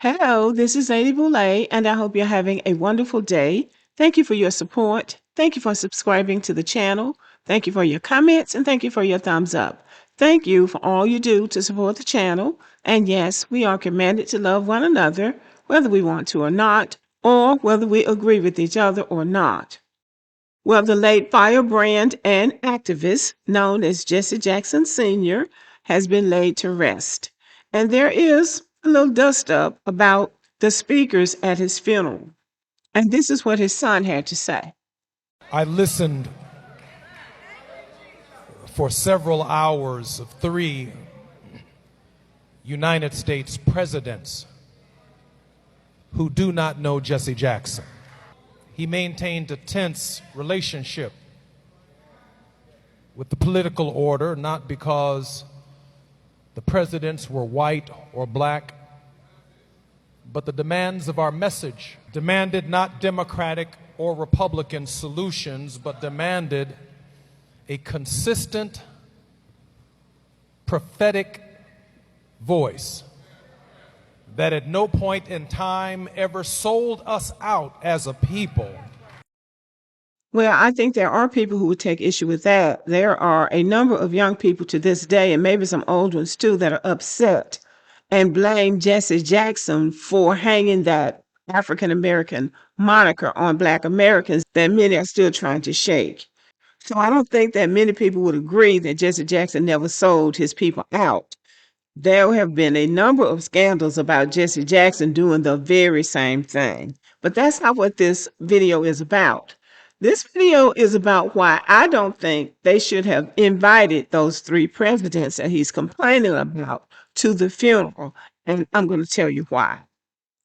Hello, this is Lady Boulay, and I hope you're having a wonderful day. Thank you for your support. Thank you for subscribing to the channel. Thank you for your comments, and thank you for your thumbs up. Thank you for all you do to support the channel. And yes, we are commanded to love one another, whether we want to or not, or whether we agree with each other or not. Well, the late firebrand and activist known as Jesse Jackson Sr. has been laid to rest. And there is a little dust up about the speakers at his funeral. And this is what his son had to say. I listened for several hours of three United States presidents who do not know Jesse Jackson. He maintained a tense relationship with the political order, not because the presidents were white or black, but the demands of our message demanded not Democratic or Republican solutions, but demanded a consistent, prophetic voice that at no point in time ever sold us out as a people. Well, I think there are people who would take issue with that. There are a number of young people to this day, and maybe some old ones too, that are upset and blame Jesse Jackson for hanging that African American moniker on Black Americans that many are still trying to shake. So I don't think that many people would agree that Jesse Jackson never sold his people out. There have been a number of scandals about Jesse Jackson doing the very same thing. But that's not what this video is about. This video is about why I don't think they should have invited those three presidents that he's complaining about to the funeral. And I'm going to tell you why.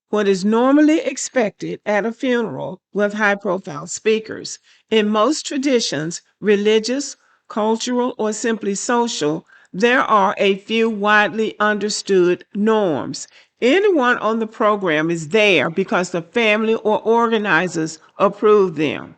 What is normally expected at a funeral with high-profile speakers, in most traditions, religious, cultural, or simply social, there are a few widely understood norms. Anyone on the program is there because the family or organizers approved them.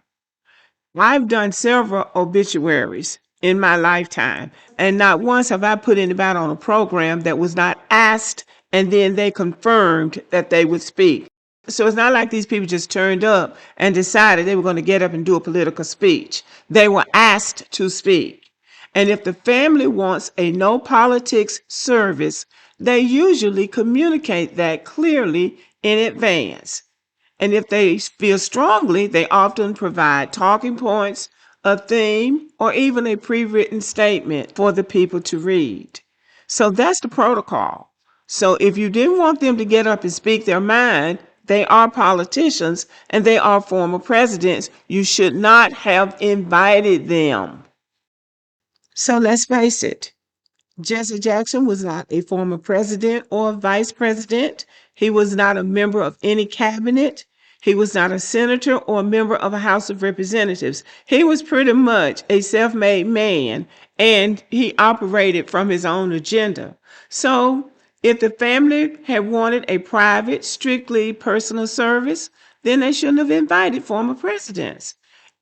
I've done several obituaries in my lifetime, and not once have I put anybody on a program that was not asked and then they confirmed that they would speak. So it's not like these people just turned up and decided they were going to get up and do a political speech. They were asked to speak. And if the family wants a no politics service, they usually communicate that clearly in advance. And if they feel strongly, they often provide talking points, a theme, or even a pre-written statement for the people to read. So that's the protocol. So if you didn't want them to get up and speak their mind, they are politicians and they are former presidents. You should not have invited them. So let's face it. Jesse Jackson was not a former president or vice president. He was not a member of any cabinet. He was not a senator or a member of a House of Representatives. He was pretty much a self-made man, and he operated from his own agenda. So if the family had wanted a private, strictly personal service, then they shouldn't have invited former presidents.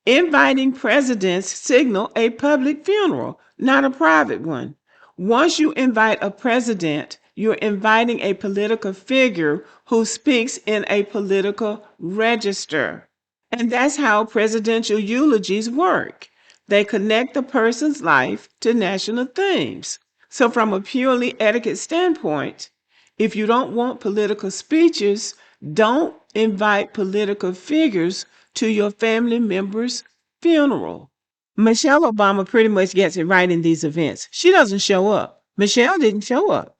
Inviting presidents signal a public funeral, not a private one. Once you invite a president, you're inviting a political figure who speaks in a political register. And that's how presidential eulogies work. They connect the person's life to national themes. So from a purely etiquette standpoint, if you don't want political speeches, don't invite political figures to your family member's funeral. Michelle Obama pretty much gets it right in these events. She doesn't show up. Michelle didn't show up.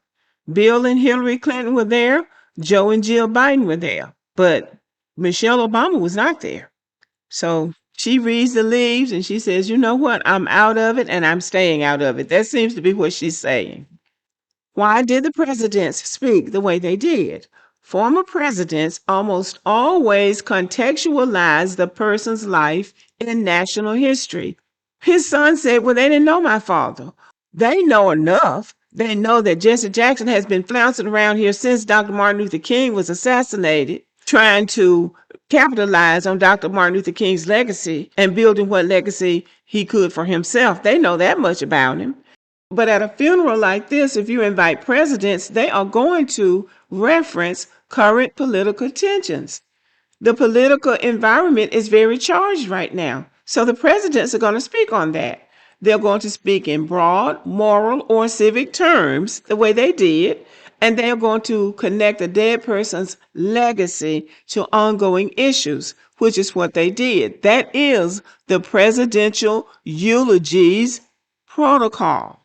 Bill and Hillary Clinton were there. Joe and Jill Biden were there. But Michelle Obama was not there. So she reads the leaves and she says, you know what? I'm out of it and I'm staying out of it. That seems to be what she's saying. Why did the presidents speak the way they did? Former presidents almost always contextualize the person's life in national history. His son said, well, they didn't know my father. They know enough. They know that Jesse Jackson has been flouncing around here since Dr. Martin Luther King was assassinated, trying to capitalize on Dr. Martin Luther King's legacy and building what legacy he could for himself. They know that much about him. But at a funeral like this, if you invite presidents, they are going to reference current political tensions. The political environment is very charged right now. So the presidents are going to speak on that. They're going to speak in broad, moral, or civic terms, the way they did, and they're going to connect a dead person's legacy to ongoing issues, which is what they did. That is the presidential eulogies protocol.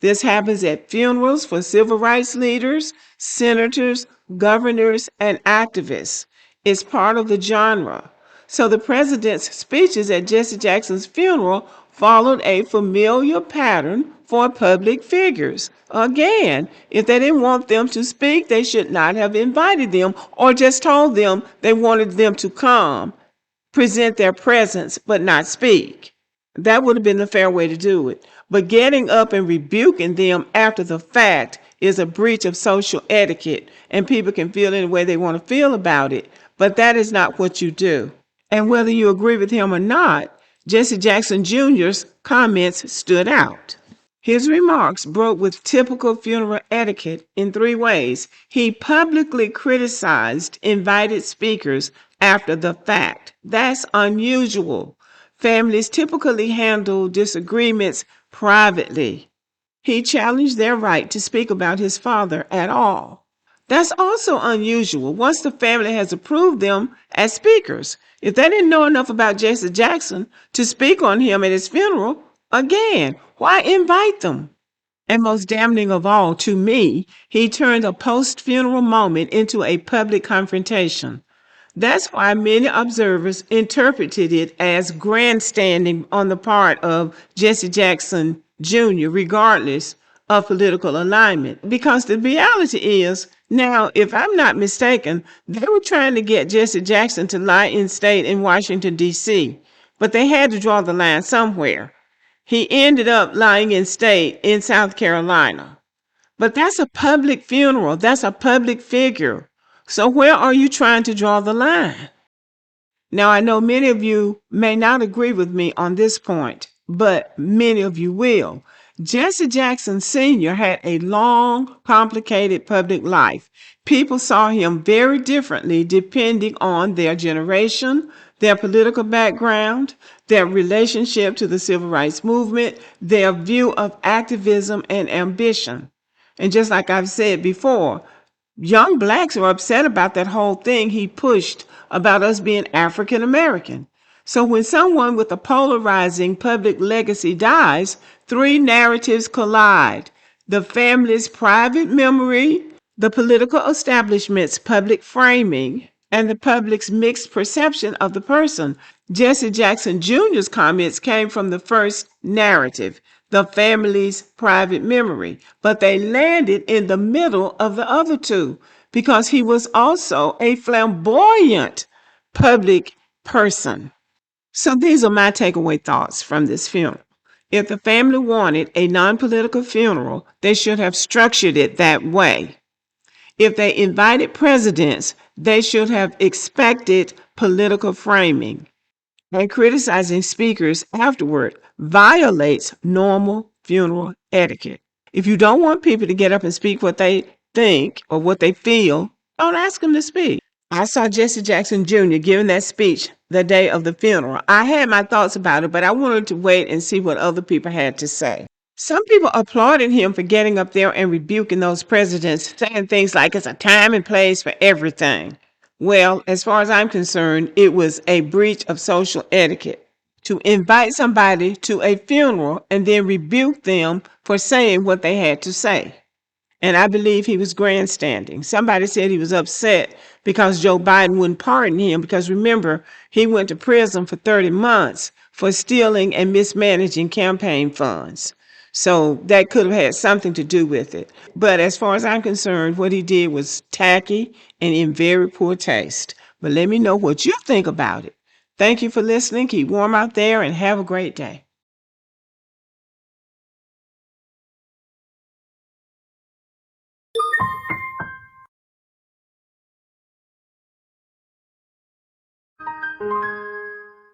This happens at funerals for civil rights leaders, senators, governors, and activists. It's part of the genre. So the president's speeches at Jesse Jackson's funeral followed a familiar pattern for public figures. Again, if they didn't want them to speak, they should not have invited them or just told them they wanted them to come, present their presence, but not speak. That would have been the fair way to do it. But getting up and rebuking them after the fact is a breach of social etiquette, and people can feel any way they want to feel about it. But that is not what you do. And whether you agree with him or not, Jesse Jackson Jr.'s comments stood out. His remarks broke with typical funeral etiquette in three ways. He publicly criticized invited speakers after the fact. That's unusual. Families typically handle disagreements privately. He challenged their right to speak about his father at all. That's also unusual once the family has approved them as speakers. If they didn't know enough about Jesse Jackson to speak on him at his funeral, again, why invite them? And most damning of all to me, he turned a post-funeral moment into a public confrontation. That's why many observers interpreted it as grandstanding on the part of Jesse Jackson Jr., regardless of political alignment. Because the reality is, now, if I'm not mistaken, they were trying to get Jesse Jackson to lie in state in Washington, D.C., but they had to draw the line somewhere. He ended up lying in state in South Carolina. But that's a public funeral. That's a public figure. So where are you trying to draw the line? Now, I know many of you may not agree with me on this point, but many of you will. Jesse Jackson Sr. had a long, complicated public life. People saw him very differently depending on their generation, their political background, their relationship to the civil rights movement, their view of activism and ambition. And just like I've said before, young blacks are upset about that whole thing he pushed about us being African American. So when someone with a polarizing public legacy dies, three narratives collide: the family's private memory, the political establishment's public framing, and the public's mixed perception of the person. Jesse Jackson Jr.'s comments came from the first narrative, the family's private memory, but they landed in the middle of the other two because he was also a flamboyant public person. So these are my takeaway thoughts from this funeral. If the family wanted a non-political funeral, they should have structured it that way. If they invited presidents, they should have expected political framing. And criticizing speakers afterward violates normal funeral etiquette. If you don't want people to get up and speak what they think or what they feel, don't ask them to speak. I saw Jesse Jackson Jr. giving that speech the day of the funeral. I had my thoughts about it, but I wanted to wait and see what other people had to say. Some people applauded him for getting up there and rebuking those presidents, saying things like it's a time and place for everything. Well, as far as I'm concerned, it was a breach of social etiquette to invite somebody to a funeral and then rebuke them for saying what they had to say. And I believe he was grandstanding. Somebody said he was upset because Joe Biden wouldn't pardon him because remember, he went to prison for 30 months for stealing and mismanaging campaign funds. So that could have had something to do with it. But as far as I'm concerned, what he did was tacky and in very poor taste. But let me know what you think about it. Thank you for listening. Keep warm out there and have a great day.